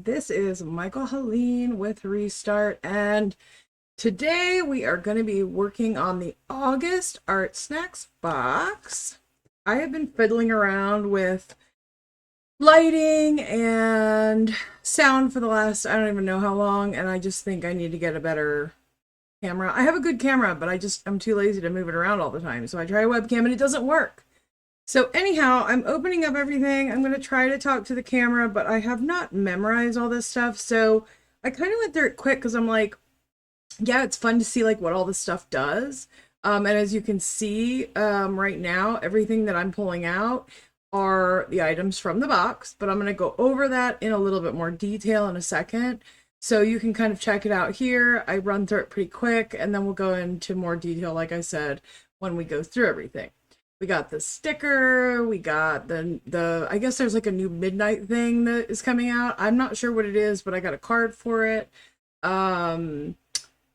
This is Michael Helene with Restart, and today we are going to be working on the August Art Snacks box. I have been fiddling around with lighting and sound for the last, I don't even know how long, and I just think I need to get a better camera. I have a good camera, but I'm too lazy to move it around all the time, so I try a webcam and it doesn't work. So anyhow, I'm opening up everything. I'm going to try to talk to the camera, but I have not memorized all this stuff. So I kind of went through it quick because I'm like, yeah, it's fun to see like what all this stuff does. And as you can see right now, everything that I'm pulling out are the items from the box, but I'm going to go over that in a little bit more detail in a second. So you can kind of check it out here. I run through it pretty quick, and then we'll go into more detail, like I said, when we go through everything. We got the sticker, we got the I guess there's like a new midnight thing that is coming out. I'm not sure what it is, but I got a card for it. You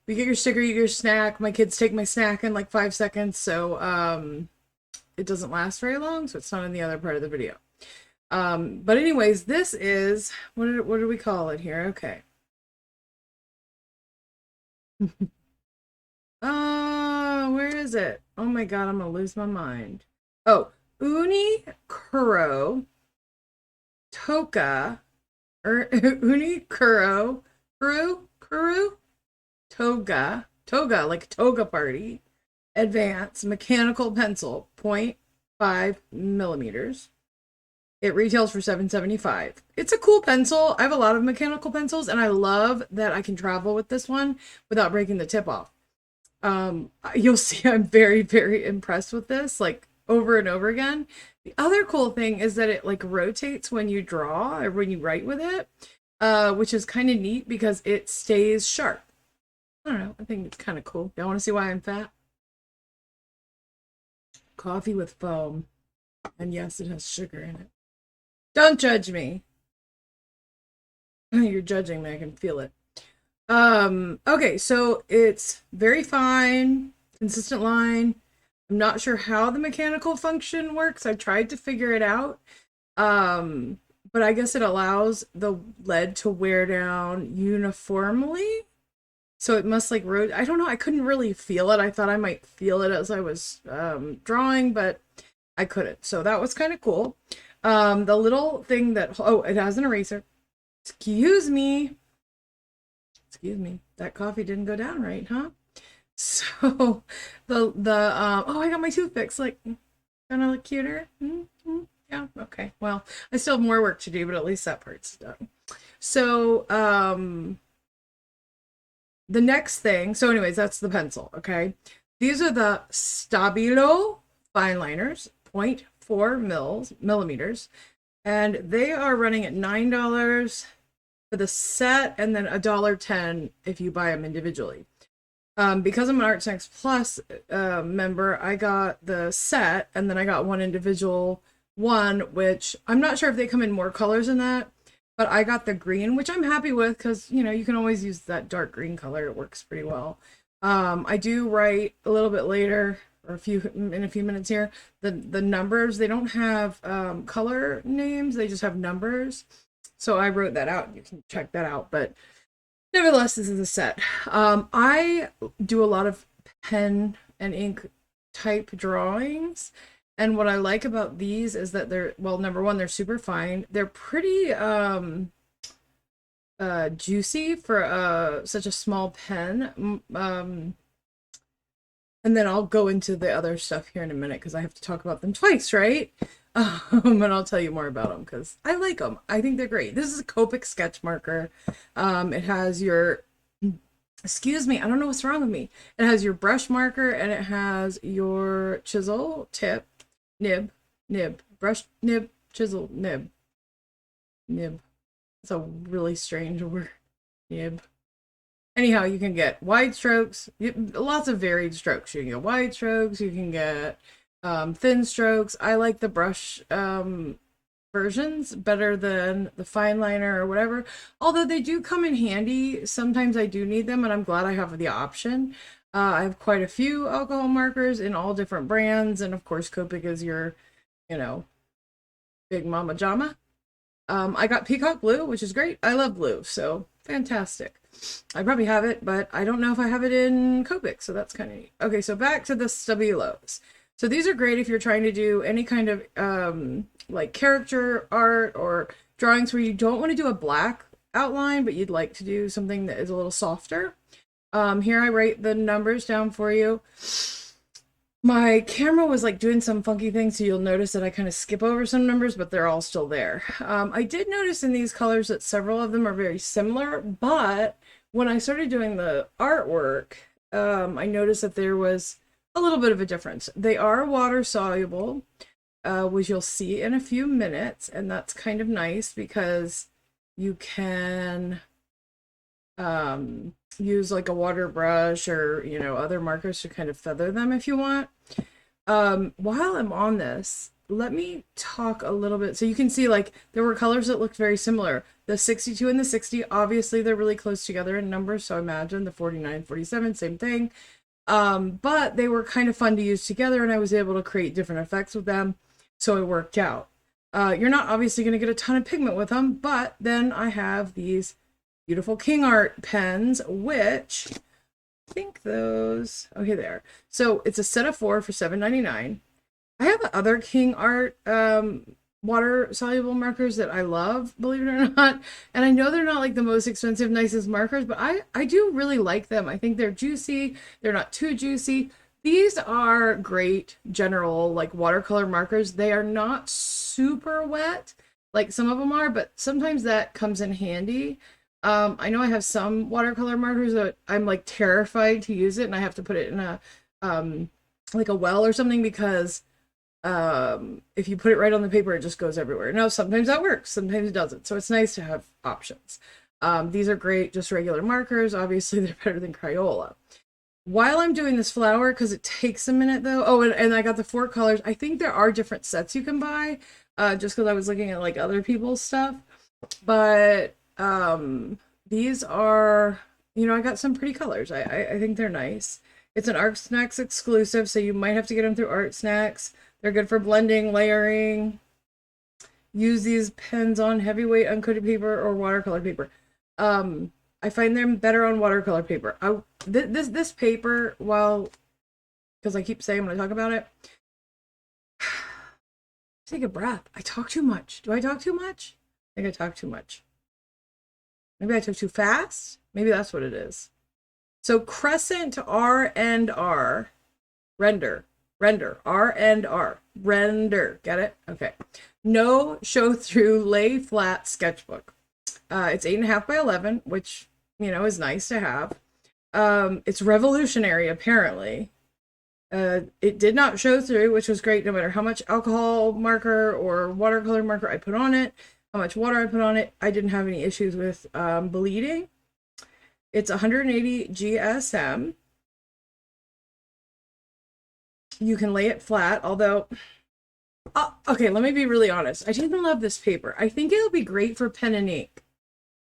get your sticker, you get your snack. My kids take my snack in like 5 seconds, so it doesn't last very long, so it's not in the other part of the video. But anyways, this is what do we call it here? Okay. Where is it? Oh my god, I'm gonna lose my mind. Oh, Uni Kuro Toka Uni Kuro Toga, like toga party. Advanced mechanical pencil, 0.5 millimeters. It retails for $7.75. It's a cool pencil. I have a lot of mechanical pencils, and I love that I can travel with this one without breaking the tip off. You'll see I'm very, very impressed with this, like over and over again. The other cool thing is that it like rotates when you draw or when you write with it, which is kind of neat because it stays sharp. I don't know. I think it's kind of cool. Y'all want to see why I'm fat? Coffee with foam. And yes, it has sugar in it. Don't judge me. You're judging me. I can feel it. Okay, so it's very fine, consistent line. I'm not sure how the mechanical function works. I tried to figure it out. But I guess it allows the lead to wear down uniformly. So it must like I don't know, I couldn't really feel it. I thought I might feel it as I was drawing, but I couldn't. So that was kind of cool. The little thing that, oh, it has an eraser. Excuse me, that coffee didn't go down right, huh? So oh, I got my toothpicks, like, gonna look cuter. Yeah, okay, well, I still have more work to do, but at least that part's done. So the next thing, so anyways, that's the pencil. Okay, these are the Stabilo fine liners, 0.4 millimeters, and they are running at $9 for the set, and then $1.10 if you buy them individually. Because I'm an Art Snacks Plus member, I got the set, and then I got one individual one, which I'm not sure if they come in more colors than that, but I got the green, which I'm happy with because, you know, you can always use that dark green color. It works pretty well. I do write a little bit later, or in a few minutes here, the numbers. They don't have color names, they just have numbers. So I wrote that out. You can check that out. But nevertheless, this is a set. I do a lot of pen and ink type drawings. And what I like about these is that they're, well, number one, they're super fine. They're pretty juicy for such a small pen. And then I'll go into the other stuff here in a minute because I have to talk about them twice, right? And I'll tell you more about them because I like them. I think they're great. This is a Copic sketch marker. It has your, excuse me, I don't know what's wrong with me. It has your brush marker and it has your chisel tip, nib, brush, nib, chisel, nib. It's a really strange word, nib. Anyhow, you can get wide strokes, lots of varied strokes. You can get wide strokes, you can get thin strokes. I like the brush versions better than the fine liner or whatever. Although they do come in handy. Sometimes I do need them, and I'm glad I have the option. I have quite a few alcohol markers in all different brands, and of course Copic is your, you know, big mama jama. I got peacock blue, which is great. I love blue, so fantastic. I probably have it, but I don't know if I have it in Copic, so that's kind of neat. Okay, so back to the Stabilos. So these are great if you're trying to do any kind of like character art or drawings where you don't want to do a black outline, but you'd like to do something that is a little softer. Here I write the numbers down for you. My camera was like doing some funky things, so you'll notice that I kind of skip over some numbers, but they're all still there. I did notice in these colors that several of them are very similar, but when I started doing the artwork, I noticed that there was a little bit of a difference. They are water soluble, which you'll see in a few minutes, and that's kind of nice because you can use like a water brush or, you know, other markers to kind of feather them if you want. While I'm on this, let me talk a little bit. So you can see like there were colors that looked very similar. The 62 and the 60, obviously they're really close together in numbers. So I imagine the 49, 47, same thing. But they were kind of fun to use together and I was able to create different effects with them. So it worked out. You're not obviously going to get a ton of pigment with them, but then I have these beautiful King Art pens, which I think those, okay, there. So it's a set of 4 for $7.99. I have other King Art water soluble markers that I love, believe it or not. And I know they're not like the most expensive, nicest markers, but I do really like them. I think they're juicy. They're not too juicy. These are great general like watercolor markers. They are not super wet like some of them are, but sometimes that comes in handy. I know I have some watercolor markers that I'm like terrified to use it and I have to put it in a like a well or something because if you put it right on the paper it just goes everywhere. No, sometimes that works, sometimes it doesn't. So it's nice to have options. These are great, just regular markers. Obviously they're better than Crayola. While I'm doing this flower, because it takes a minute though. Oh, and I got the 4 colors. I think there are different sets you can buy, just because I was looking at like other people's stuff. But these are, you know, I got some pretty colors. I think they're nice. It's an Art Snacks exclusive, so you might have to get them through Art Snacks. They're good for blending, layering. Use these pens on heavyweight uncoated paper or watercolor paper. I find them better on watercolor paper. This paper, while, because I keep saying when I talk about it, take a breath. I talk too much. Do I talk too much? I think I talk too much. Maybe I took too fast. Maybe that's what it is. So crescent R and R, render, R and R, render. Get it? Okay. No show through, lay flat sketchbook. It's 8.5 by 11, which, you know, is nice to have. It's revolutionary, apparently. It did not show through, which was great no matter how much alcohol marker or watercolor marker I put on it, how much water I put on it. I didn't have any issues with bleeding. It's 180 GSM. You can lay it flat, although... okay, let me be really honest. I didn't love this paper. I think it'll be great for pen and ink.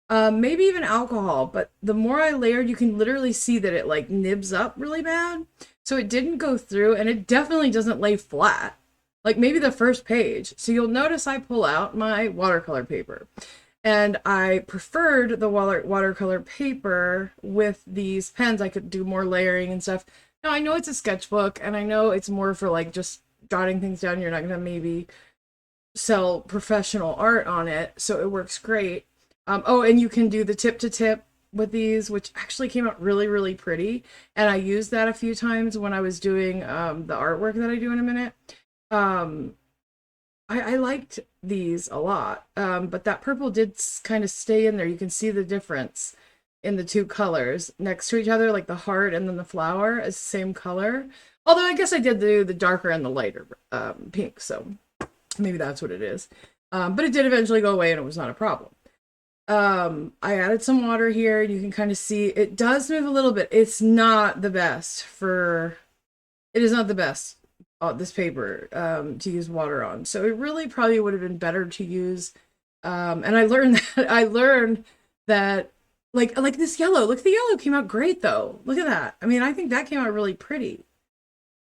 Maybe even alcohol, but the more I layered, you can literally see that it like nibs up really bad. So it didn't go through, and it definitely doesn't lay flat. Like maybe the first page. So you'll notice I pull out my watercolor paper. And I preferred the watercolor paper with these pens. I could do more layering and stuff. Now I know it's a sketchbook, and I know it's more for like just jotting things down. You're not gonna maybe sell professional art on it, so it works great. Oh, and you can do the tip to tip with these, which actually came out really, really pretty. And I used that a few times when I was doing the artwork that I do in a minute. I liked these a lot, but that purple did kind of stay in there. You can see the difference in the two colors next to each other, like the heart and then the flower is the same color. Although I guess I did do the darker and the lighter pink, so maybe that's what it is. But it did eventually go away and it was not a problem. I added some water here. You can kind of see it does move a little bit. It's not the best for, it is not the best, this paper, to use water on. So it really probably would have been better to use, and I learned that, like this yellow, look, the yellow came out great though. Look at that. I mean, I think that came out really pretty.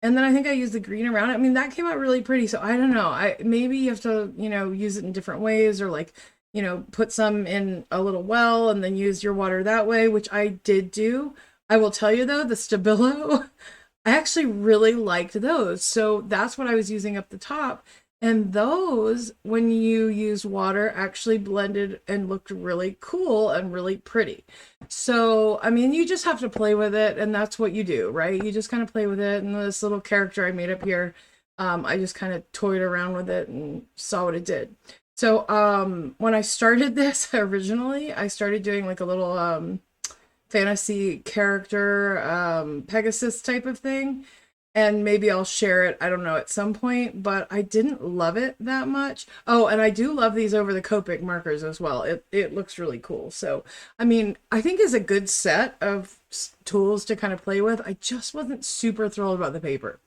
And then I think I used the green around it. I mean, that came out really pretty. So I don't know. Maybe you have to, you know, use it in different ways, or like you know, put some in a little well and then use your water that way, which I did do. I will tell you though, the Stabilo, I actually really liked those. So that's what I was using up the top. And those, when you use water, actually blended and looked really cool and really pretty. So, I mean, you just have to play with it, and that's what you do, right? You just kind of play with it. And this little character I made up here, I just kind of toyed around with it and saw what it did. So, when I started this originally, I started doing like a little fantasy character Pegasus type of thing, and maybe I'll share it, I don't know, at some point, but I didn't love it that much. Oh, and I do love these over the Copic markers as well. It looks really cool. So, I mean, I think it's a good set of tools to kind of play with. I just wasn't super thrilled about the paper.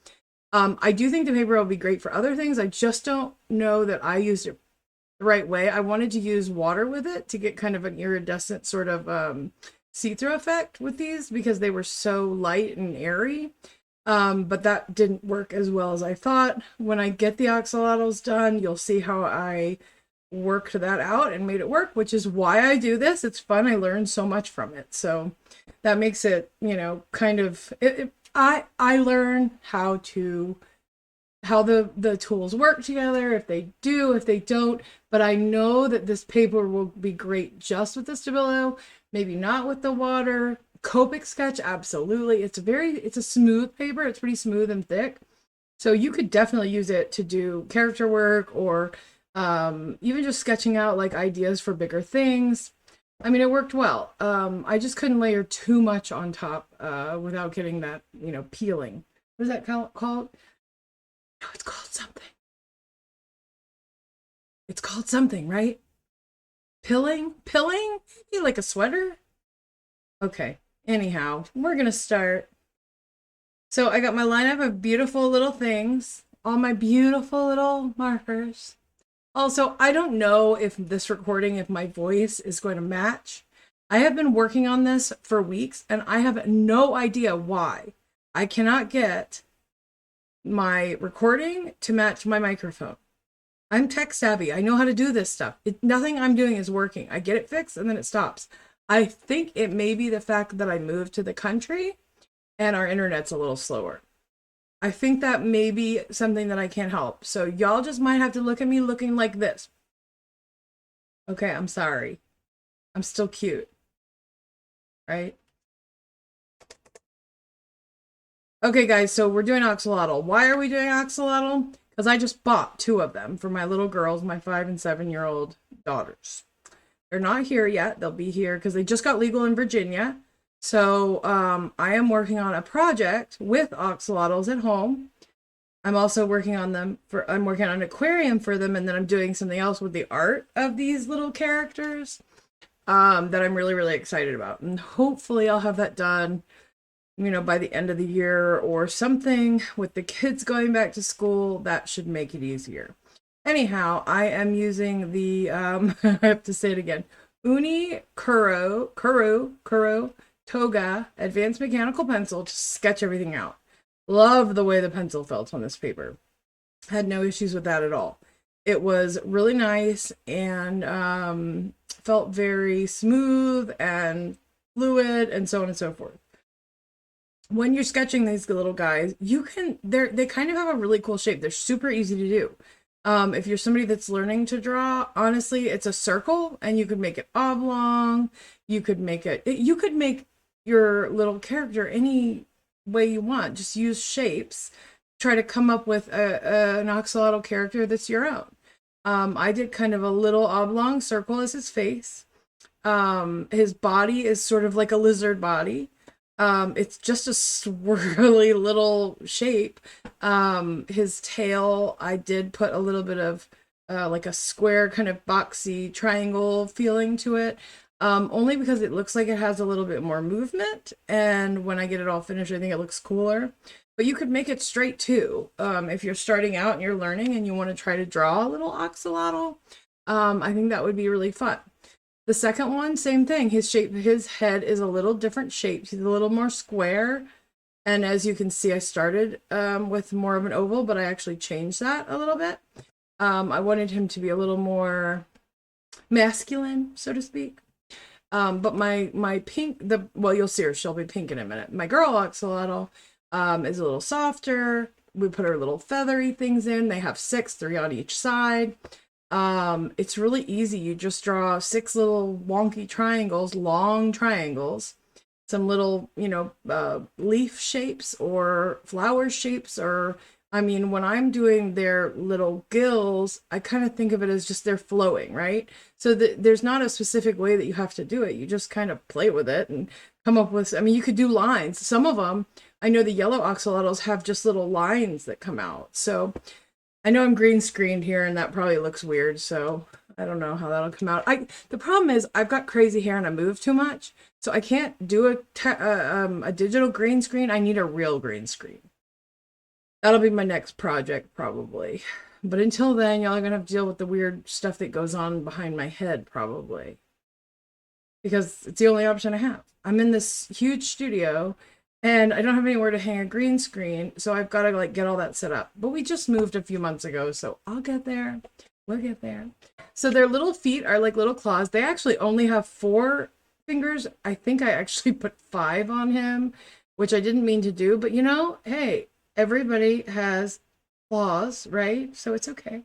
I do think the paper will be great for other things. I just don't know that I used it the right way. I wanted to use water with it to get kind of an iridescent sort of see-through effect with these because they were so light and airy. But that didn't work as well as I thought. When I get the axolotls done, you'll see how I worked that out and made it work, which is why I do this. It's fun. I learned so much from it. So that makes it, you know, kind of, I learn how the tools work together, if they do, if they don't. But I know that this paper will be great just with the Stabilo, maybe not with the water. Copic sketch, absolutely. It's a smooth paper. It's pretty smooth and thick. So you could definitely use it to do character work or even just sketching out like ideas for bigger things. I mean, it worked well. I just couldn't layer too much on top without getting that, you know, peeling. What is that called? No, it's called something. It's called something, right? Pilling? Pilling? Maybe like a sweater? Okay. Anyhow, we're gonna start. So I got my lineup of beautiful little things, all my beautiful little markers. Also, I don't know if this recording, if my voice is going to match. I have been working on this for weeks and I have no idea why. I cannot get my recording to match my microphone. I'm tech savvy. I know how to do this stuff. Nothing I'm doing is working. I get it fixed and then it stops. I think it may be the fact that I moved to the country and our internet's a little slower. I think that may be something that I can't help. So y'all just might have to look at me looking like this. Okay, I'm sorry. I'm still cute. Right? Okay, guys, so we're doing axolotl. Why are we doing axolotl? Because I just bought 2 of them for my little girls, my 5 and 7-year-old daughters. They're not here yet. They'll be here because they just got legal in Virginia. So I am working on a project with axolotls at home. I'm also working on I'm working on an aquarium for them, and then I'm doing something else with the art of these little characters that I'm really, really excited about. And hopefully I'll have that done, you know, by the end of the year or something. With the kids going back to school, that should make it easier. Anyhow, I am using the, I have to say it again, Uni Kuro Toga Advanced Mechanical Pencil to sketch everything out. Love the way the pencil felt on this paper. Had no issues with that at all. It was really nice and felt very smooth and fluid and so on and so forth. When you're sketching these little guys, they kind of have a really cool shape. They're super easy to do. If you're somebody that's learning to draw, honestly, it's a circle and you could make it oblong. You could make your little character any way you want. Just use shapes. Try to come up with an axolotl character that's your own. I did kind of a little oblong circle as his face. His body is sort of like a lizard body. It's just a swirly little shape. His tail, I did put a little bit of like a square kind of boxy triangle feeling to it. Only because it looks like it has a little bit more movement, and when I get it all finished, I think it looks cooler. But you could make it straight too. If you're starting out and you're learning and you want to try to draw a little axolotl, I think that would be really fun. The second one, same thing. His head is a little different shape. He's a little more square. And as you can see, I started with more of an oval, but I actually changed that a little bit. I wanted him to be a little more masculine, so to speak. But my pink, well, you'll see her. She'll be pink in a minute. My girl axolotl is a little softer. We put her little feathery things in. They have six, three on each side. It's really easy. You just draw six little wonky triangles, long triangles, some little, leaf shapes or flower shapes, or I mean, when I'm doing their little gills, I kind of think of it as just they're flowing, right? So there's not a specific way that you have to do it. You just kind of play with it and come up with, I mean, you could do lines. Some of them, I know the yellow axolotls have just little lines that come out. So I know I'm green screened here and that probably looks weird. So I don't know how that'll come out. The problem is I've got crazy hair and I move too much. So I can't do a digital green screen. I need a real green screen. That'll be my next project probably. But until then, y'all are gonna have to deal with the weird stuff that goes on behind my head probably. Because it's the only option I have. I'm in this huge studio and I don't have anywhere to hang a green screen, so I've got to like get all that set up. But we just moved a few months ago, so I'll get there. We'll get there. So their little feet are like little claws. They actually only have 4 fingers. I think I actually put 5 on him, which I didn't mean to do, but hey, everybody has claws, right? So it's okay.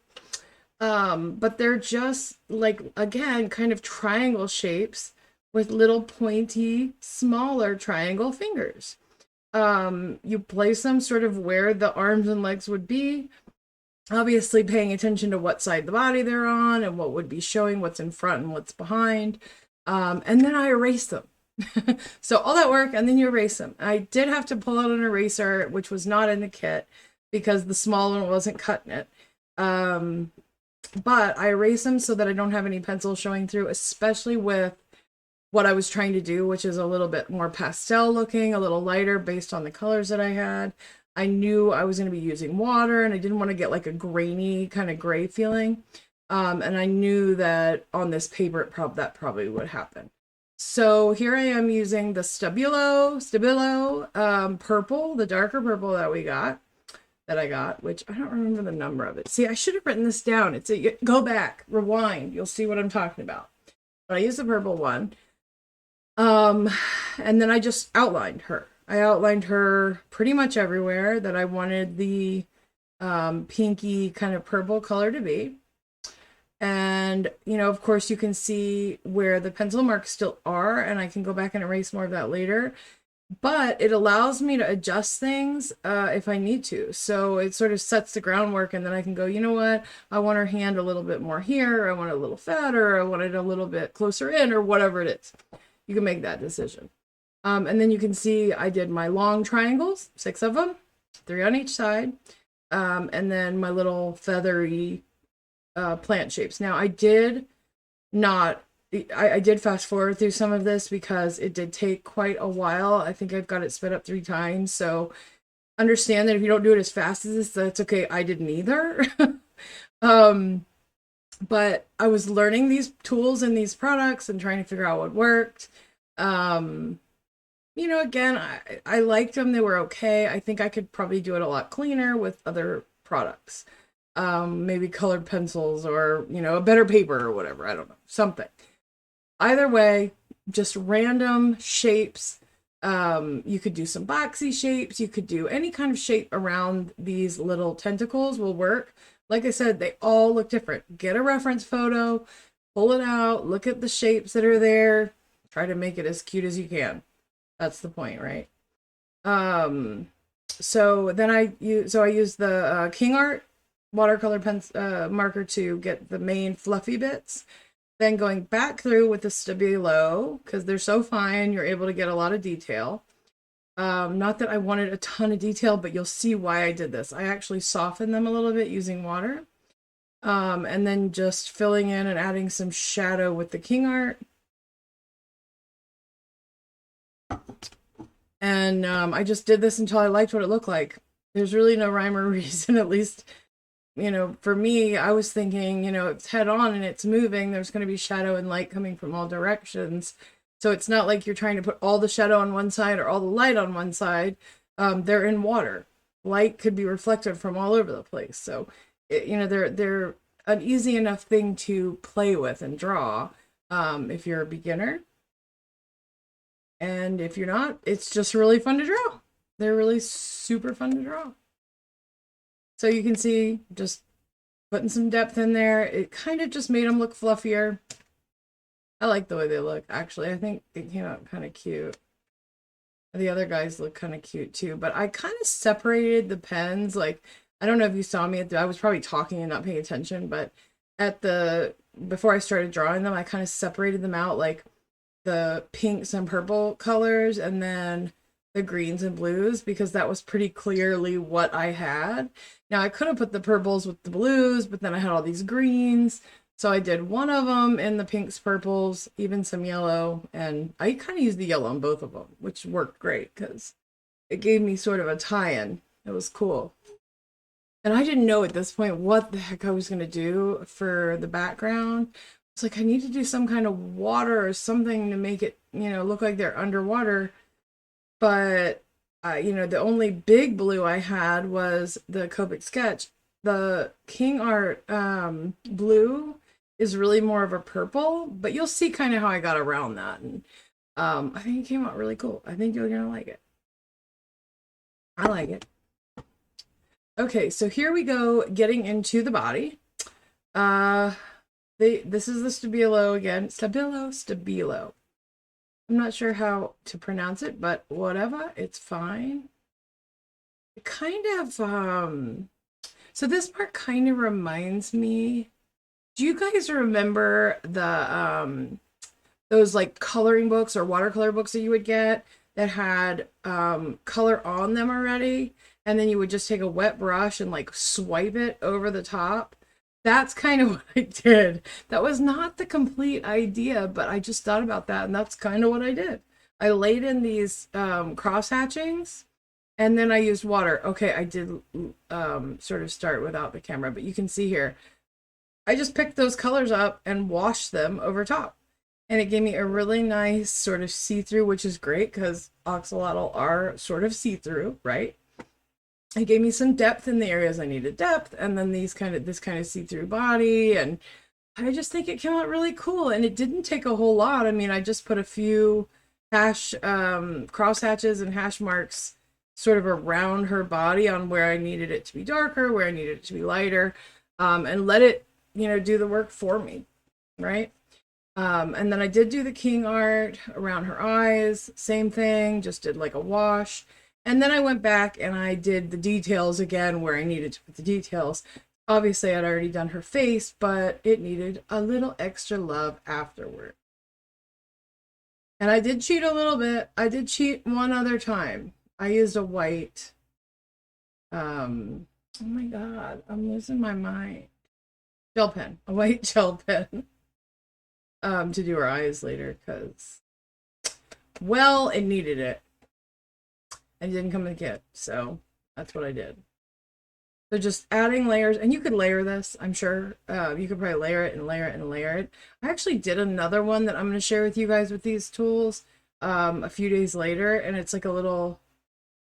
But they're just like, again, kind of triangle shapes with little pointy, smaller triangle fingers. You place them sort of where the arms and legs would be, obviously paying attention to what side of the body they're on and what would be showing, what's in front and what's behind. And then I erase them. So all that work, and then you erase them. I did have to pull out an eraser, which was not in the kit because the small one wasn't cutting it. But I erase them so that I don't have any pencil showing through, especially with what I was trying to do, which is a little bit more pastel looking, a little lighter based on the colors that I had. I knew I was going to be using water and I didn't want to get like a grainy kind of gray feeling. And I knew that on this paper, that probably would happen. So here I am using the Stabilo purple, the darker purple that I got, which I don't remember the number of it. See, I should have written this down. Go back, rewind. You'll see what I'm talking about. But I used the purple one. And then I just outlined her. I outlined her pretty much everywhere that I wanted the pinky kind of purple color to be. And, of course you can see where the pencil marks still are, and I can go back and erase more of that later. But it allows me to adjust things if I need to. So it sort of sets the groundwork, and then I can go, you know what? I want her hand a little bit more here. I want it a little fatter. I want it a little bit closer in, or whatever it is. You can make that decision. And then you can see I did my long triangles, 6 of them, 3 on each side. And then my little feathery plant shapes. Now I did fast forward through some of this because it did take quite a while. I think I've got it sped up 3 times. So understand that if you don't do it as fast as this, that's okay. I didn't either. But I was learning these tools and these products and trying to figure out what worked. Again, I liked them. They were okay. I think I could probably do it a lot cleaner with other products. Maybe colored pencils or, a better paper or whatever. I don't know. Something. Either way, just random shapes. You could do some boxy shapes. You could do any kind of shape around these little tentacles will work. Like I said, they all look different. Get a reference photo, pull it out, look at the shapes that are there, try to make it as cute as you can. That's the point, right? So then I used the King Art watercolor marker to get the main fluffy bits. Then going back through with the Stabilo, because they're so fine, you're able to get a lot of detail. Not that I wanted a ton of detail, but you'll see why I did this. I actually softened them a little bit using water. And then just filling in and adding some shadow with the King Art. And I just did this until I liked what it looked like. There's really no rhyme or reason, at least, for me. I was thinking, it's head on and it's moving. There's going to be shadow and light coming from all directions. So it's not like you're trying to put all the shadow on one side or all the light on one side. They're in water. Light could be reflected from all over the place. So, they're an easy enough thing to play with and draw if you're a beginner. And if you're not, it's just really fun to draw. They're really super fun to draw. So you can see just putting some depth in there. It kind of just made them look fluffier. I like the way they look, actually. I think it came out kind of cute. The other guys look kind of cute too, but I kind of separated the pens. Like, I don't know if you saw me I was probably talking and not paying attention, but before I started drawing them, I kind of separated them out, like the pinks and purple colors and then the greens and blues, because that was pretty clearly what I had. Now I could have put the purples with the blues, but then I had all these greens. So I did one of them in the pinks, purples, even some yellow, and I kind of used the yellow on both of them, which worked great because it gave me sort of a tie-in. It was cool. And I didn't know at this point what the heck I was going to do for the background. It's like, I need to do some kind of water or something to make it, look like they're underwater. But, the only big blue I had was the Copic sketch. The King Art blue is really more of a purple, but you'll see kind of how I got around that. And I think it came out really cool. I think you're going to like it. I like it. Okay, so here we go, getting into the body. This is the Stabilo again. Stabilo. I'm not sure how to pronounce it, but whatever, it's fine. It kind of, so this part kind of reminds me, do you guys remember those like coloring books or watercolor books that you would get that had color on them already? And then you would just take a wet brush and like swipe it over the top. That's kind of what I did. That was not the complete idea, but I just thought about that, and that's kind of what I did. I laid in these cross hatchings, and then I used water. Okay, I did sort of start without the camera, but you can see here, I just picked those colors up and washed them over top. And it gave me a really nice sort of see-through, which is great because axolotl are sort of see-through, right? It gave me some depth in the areas I needed depth, and then this kind of see-through body, and I just think it came out really cool. And it didn't take a whole lot. I mean, I just put a few cross hatches and hash marks sort of around her body on where I needed it to be darker, where I needed it to be lighter, and let it, do the work for me, right? And then I did do the King Art around her eyes, same thing, just did like a wash. And then I went back and I did the details again where I needed to put the details. Obviously, I'd already done her face, but it needed a little extra love afterward. And I did cheat a little bit. I did cheat one other time. I used a white, oh my God, I'm losing my mind. Gel pen, a white gel pen, to do her eyes later because, well, it needed it. And it didn't come in the kit, so that's what I did. So just adding layers, and you could layer this, I'm sure. You could probably layer it and layer it and layer it. I actually did another one that I'm going to share with you guys with these tools a few days later, and it's like a little,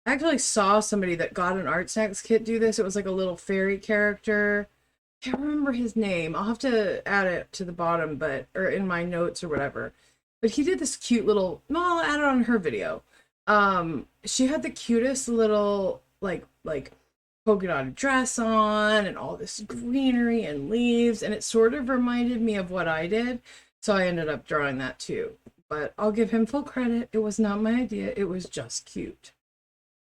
I actually saw somebody that got an Art Snacks kit do this. It was like a little fairy character. I can't remember his name. I'll have to add it to the bottom, or in my notes or whatever. But he did this cute little, well, I'll add it on her video. She had the cutest little like polka dotted dress on and all this greenery and leaves, and it sort of reminded me of what I did, so I ended up drawing that too. But I'll give him full credit. It was not my idea. It was just cute.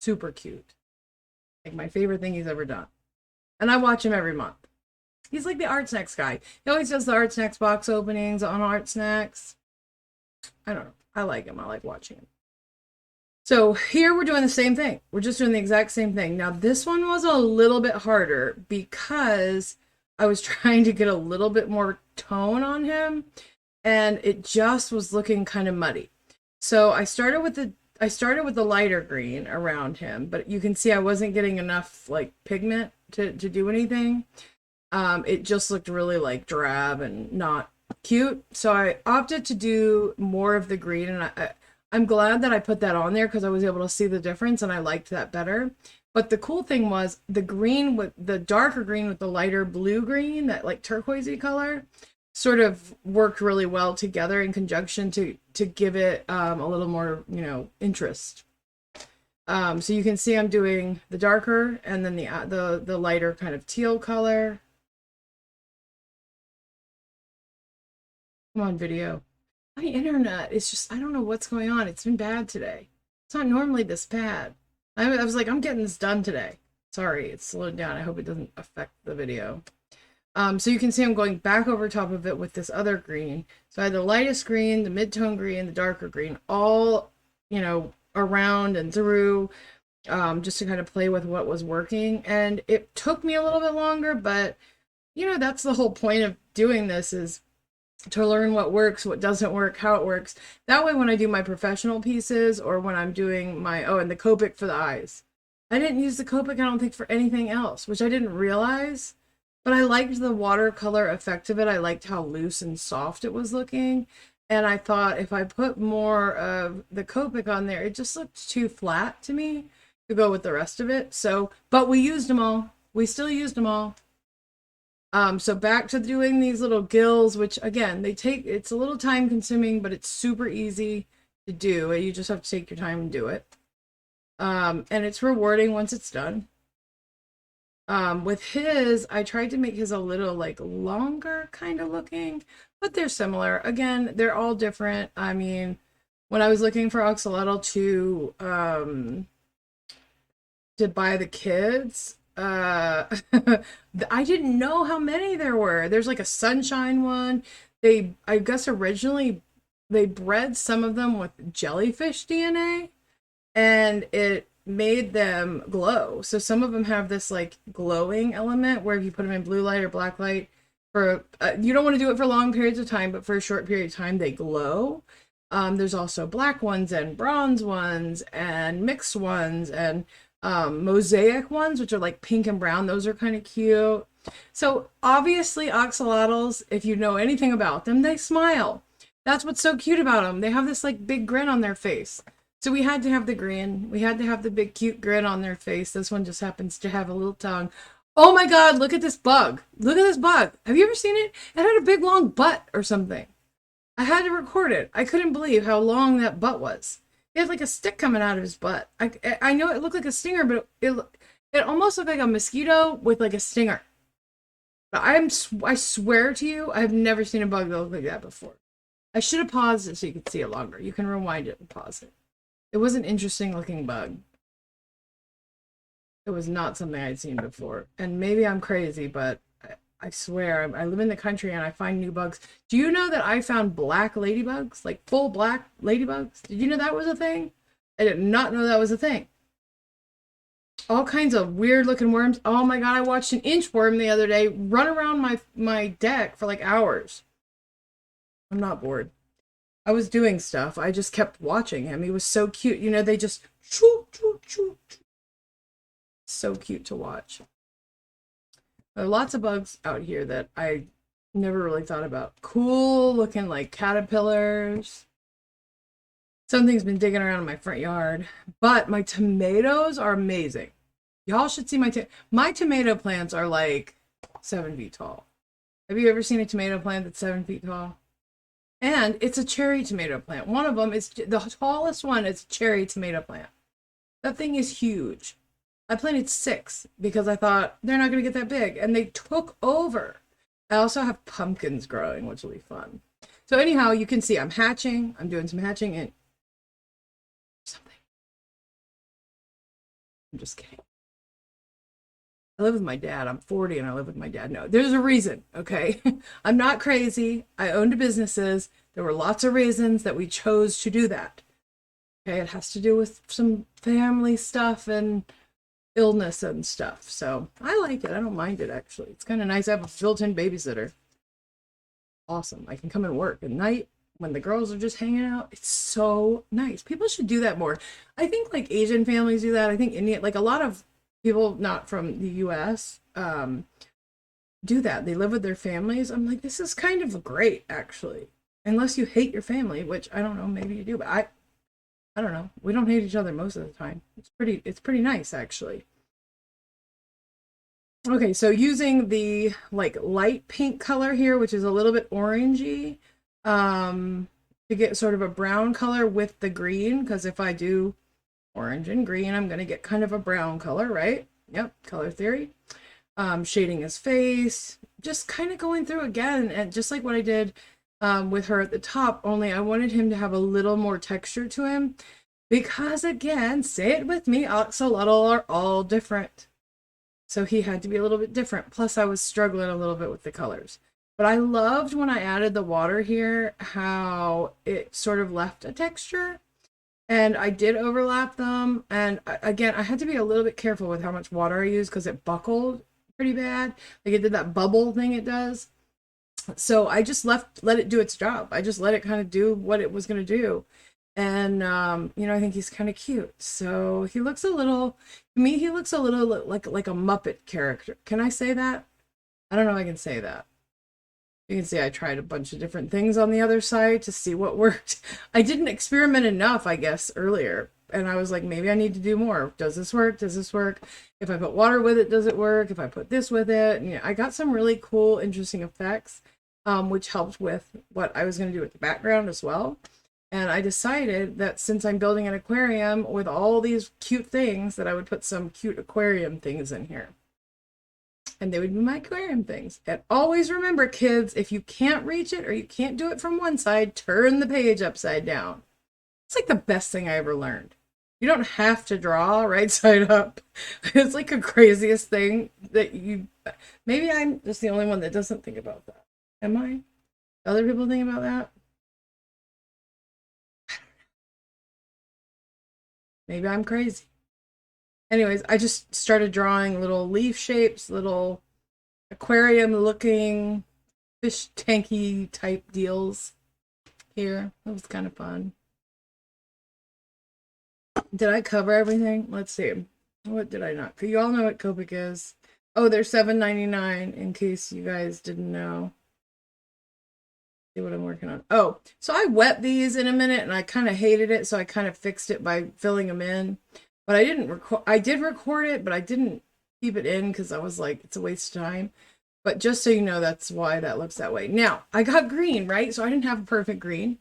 Super cute. Like my favorite thing he's ever done. And I watch him every month. He's like the Art Snacks guy. He always does the Art Snacks box openings on Art Snacks. I don't know. I like him. I like watching him. So here we're doing the same thing. We're just doing the exact same thing. Now this one was a little bit harder because I was trying to get a little bit more tone on him and it just was looking kind of muddy. So I started with the lighter green around him, but you can see I wasn't getting enough like pigment to do anything. It just looked really like drab and not cute. So I opted to do more of the green, and I'm glad that I put that on there because I was able to see the difference and I liked that better. But the cool thing was the green with the darker green with the lighter blue green, that like turquoisey color, sort of worked really well together in conjunction to give it a little more, interest. So you can see I'm doing the darker and then the lighter kind of teal color. Come on, video. My internet is just, I don't know what's going on. It's been bad today. It's not normally this bad. I was like, I'm getting this done today. Sorry, it's slowed down. I hope it doesn't affect the video. So you can see I'm going back over top of it with this other green. So I had the lightest green, the mid-tone green, the darker green, all, around and through, just to kind of play with what was working. And it took me a little bit longer, but, that's the whole point of doing this, is to learn what works, what doesn't work, how it works. That way, when I do my professional pieces or when I'm doing my, and the Copic for the eyes. I didn't use the Copic, I don't think, for anything else, which I didn't realize. But I liked the watercolor effect of it. I liked how loose and soft it was looking. And I thought if I put more of the Copic on there, it just looked too flat to me to go with the rest of it. So, but we used them all. We still used them all. So back to doing these little gills, which again, it's a little time consuming, but it's super easy to do. You just have to take your time and do it. And it's rewarding once it's done. With his, I tried to make his a little like longer kind of looking, but they're similar. Again, they're all different. I mean, when I was looking for Axolotl to buy the kids, I didn't know how many there were. There's like a sunshine one. I guess originally they bred some of them with jellyfish DNA, and it made them glow. So some of them have this like glowing element where if you put them in blue light or black light for you don't want to do it for long periods of time, but for a short period of time they glow. There's also black ones and bronze ones and mixed ones and mosaic ones, which are like pink and brown. Those are kind of cute. So obviously axolotls, if you know anything about them, they smile. That's what's so cute about them. They have this like big grin on their face. So we had to have the grin. We had to have the big cute grin on their face. This one just happens to have a little tongue. Oh my God, look at this bug. Look at this bug. Have you ever seen it? It had a big long butt or something. I had to record it. I couldn't believe how long that butt was. He had like a stick coming out of his butt. I know it looked like a stinger, but it almost looked like a mosquito with like a stinger. But I swear to you, I've never seen a bug that looked like that before. I should have paused it so you could see it longer. You can rewind it and pause it. It was an interesting looking bug. It was not something I'd seen before. And maybe I'm crazy, but I swear, I live in the country and I find new bugs. Do you know that I found black ladybugs? Like full black ladybugs? Did you know that was a thing? I did not know that was a thing. All kinds of weird looking worms. Oh my God, I watched an inchworm the other day run around my deck for like hours. I'm not bored. I was doing stuff. I just kept watching him. He was so cute. They just choo, choo, choo, choo. So cute to watch. There are lots of bugs out here that I never really thought about. Cool looking like caterpillars. Something's been digging around in my front yard. But my tomatoes are amazing. Y'all should see my tomato plants are like 7 feet tall. Have you ever seen a tomato plant that's 7 feet tall? And it's a cherry tomato plant. One of them is the tallest one. Is a cherry tomato plant. That thing is huge. I planted 6 because I thought they're not going to get that big, and they took over. I also have pumpkins growing, which will be fun. So anyhow, you can see I'm hatching. I'm doing some hatching and something. I'm just kidding. I live with my dad. I'm 40 and I live with my dad. No, there's a reason, okay? I'm not crazy. I owned businesses. There were lots of reasons that we chose to do that. Okay, it has to do with some family stuff and illness and stuff. So I like it. I don't mind it, actually. It's kind of nice to have a built-in babysitter. Awesome. I can come and work at night when the girls are just hanging out. It's so nice. People should do that more. I think like Asian families do that. I think Indian, like a lot of people not from the US do that. They live with their families. I'm like, this is kind of great, actually. Unless you hate your family, which I don't know, maybe you do, but I don't know. We don't hate each other most of the time. It's pretty nice, actually. Okay, so using the like light pink color here, which is a little bit orangey, to get sort of a brown color with the green, because if I do orange and green, I'm gonna get kind of a brown color, right? Yep, color theory. Shading his face, just kind of going through again, and just like what I did with her at the top, only I wanted him to have a little more texture to him, because again, say it with me, axolotl are all different. So he had to be a little bit different. Plus, I was struggling a little bit with the colors. But I loved when I added the water here, how it sort of left a texture. And I did overlap them. And again, I had to be a little bit careful with how much water I used because it buckled pretty bad. Like it did that bubble thing it does. So I just let it do its job. I just let it kind of do what it was going to do. And you know, I think he's kind of cute. So he looks a little, to me, he looks a little like a Muppet character. Can I say that? I don't know if I can say that. You can see I tried a bunch of different things on the other side to see what worked. I didn't experiment enough, I guess, earlier. And I was like, maybe I need to do more. Does this work? Does this work? If I put water with it, does it work? If I put this with it? And, you know, I got some really cool, interesting effects, which helped with what I was going to do with the background as well. And I decided that since I'm building an aquarium with all these cute things, that I would put some cute aquarium things in here. And they would be my aquarium things. And always remember, kids, if you can't reach it or you can't do it from one side, turn the page upside down. It's like the best thing I ever learned. You don't have to draw right side up. It's like the craziest thing that you... Maybe I'm just the only one that doesn't think about that. Am I? Other people think about that? Maybe I'm crazy. Anyways, I just started drawing little leaf shapes, little aquarium looking fish tanky type deals here. That was kind of fun. Did I cover everything? Let's see. What did I not? You all know what Copic is. Oh, they're $7.99 in case you guys didn't know. See what I'm working on. Oh, so I wet these in a minute and I kind of hated it, so I kind of fixed it by filling them in. But I didn't record, I did record it, but I didn't keep it in because I was like, it's a waste of time. But just so you know, that's why that looks that way. Now, I got green, right? So I didn't have a perfect green.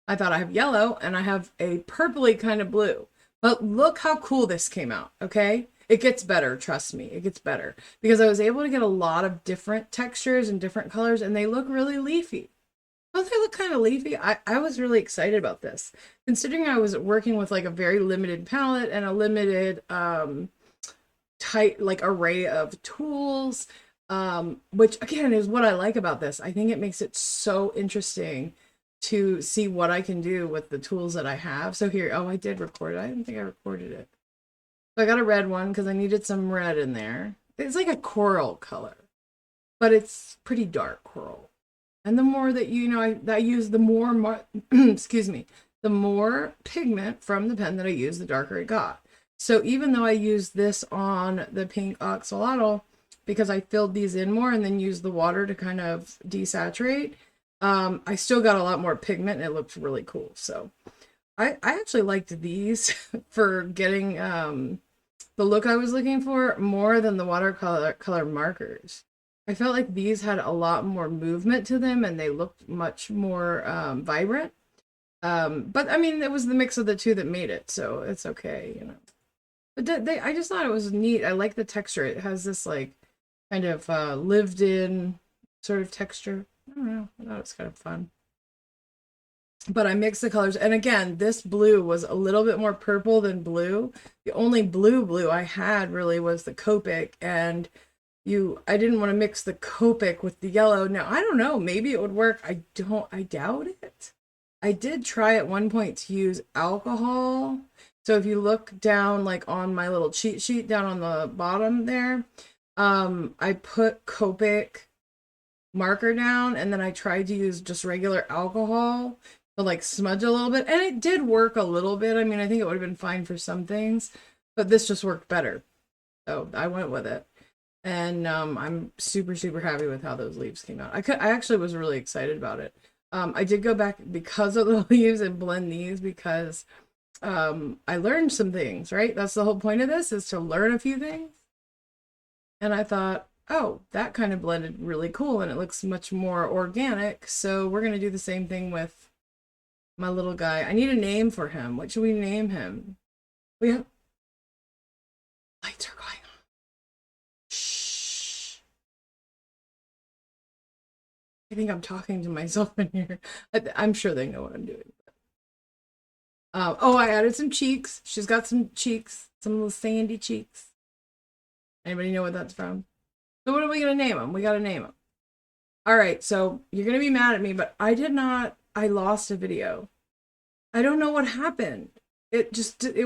I thought I have yellow and I have a purpley kind of blue. But look how cool this came out, okay? It gets better, trust me, it gets better. Because I was able to get a lot of different textures and different colors and they look really leafy. Don't they look kind of leafy? I was really excited about this. Considering I was working with like a very limited palette and a limited tight like array of tools, which again is what I like about this. I think it makes it so interesting to see what I can do with the tools that I have. So here, oh, I did record it. I didn't think I recorded it. So I got a red one because I needed some red in there. It's like a coral color, but it's pretty dark coral. And the more that you know, I use the more, excuse me, the more pigment from the pen that I use, the darker it got. So even though I used this on the pink axolotl, because I filled these in more and then used the water to kind of desaturate, I still got a lot more pigment and it looked really cool. So I actually liked these for getting the look I was looking for more than the watercolor markers. I felt like these had a lot more movement to them and they looked much more vibrant. But I mean, it was the mix of the two that made it, so it's okay, you know. But I just thought it was neat. I like the texture. It has this like kind of lived in sort of texture. I don't know. I thought it was kind of fun. But I mixed the colors. And again, this blue was a little bit more purple than blue. The only blue I had really was the Copic, and I didn't want to mix the Copic with the yellow. Now, I don't know, maybe it would work. I doubt it. I did try at one point to use alcohol. So if you look down like on my little cheat sheet down on the bottom there, I put Copic marker down and then I tried to use just regular alcohol to like smudge a little bit, and it did work a little bit. I mean, I think it would have been fine for some things, but this just worked better. So I went with it. And I'm super happy with how those leaves came out. I actually was really excited about it. I did go back because of the leaves and blend these because I learned some things, right? That's the whole point of this, is to learn a few things. And I thought, oh, that kind of blended really cool and it looks much more organic. So we're going to do the same thing with my little guy. I need a name for him. What should we name him? We have lights are going on. Shh. I think I'm talking to myself in here. I'm sure they know what I'm doing. Oh, I added some cheeks. She's got some cheeks, some little sandy cheeks. Anybody know what that's from? So what are we gonna name him? We gotta name him. All right, so you're gonna be mad at me, but I lost a video. I don't know what happened. It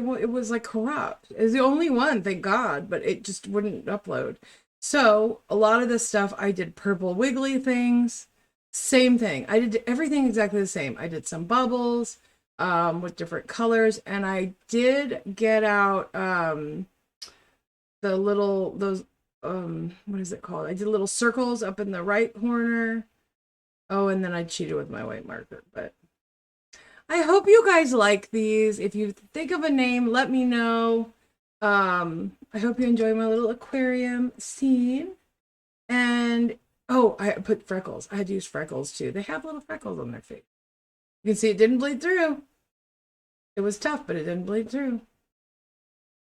was like corrupt. It was the only one, thank God, but it just wouldn't upload. So a lot of this stuff, I did purple wiggly things. Same thing. I did everything exactly the same. I did some bubbles with different colors, and I did get out the little those what is it called? I did little circles up in the right corner. Oh, and then I cheated with my white marker, but I hope you guys like these. If you think of a name, let me know. I hope you enjoy my little aquarium scene. And oh, I put freckles. I had to use freckles too. They have little freckles on their face. You can see it didn't bleed through. It was tough, but it didn't bleed through.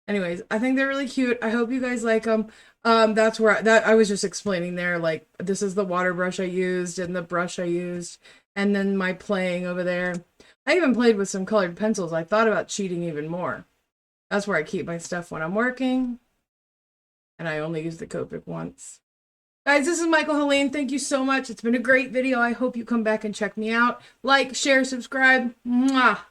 Anyways, I think they're really cute. I hope you guys like them. That's where I was just explaining there. Like, this is the water brush I used and the brush I used, and then my playing over there. I even played with some colored pencils. I thought about cheating even more. That's where I keep my stuff when I'm working, and I only use the Copic once. Guys, this is Michael Helene. Thank you so much. It's been a great video. I hope you come back and check me out. Like, share, subscribe. Mwah!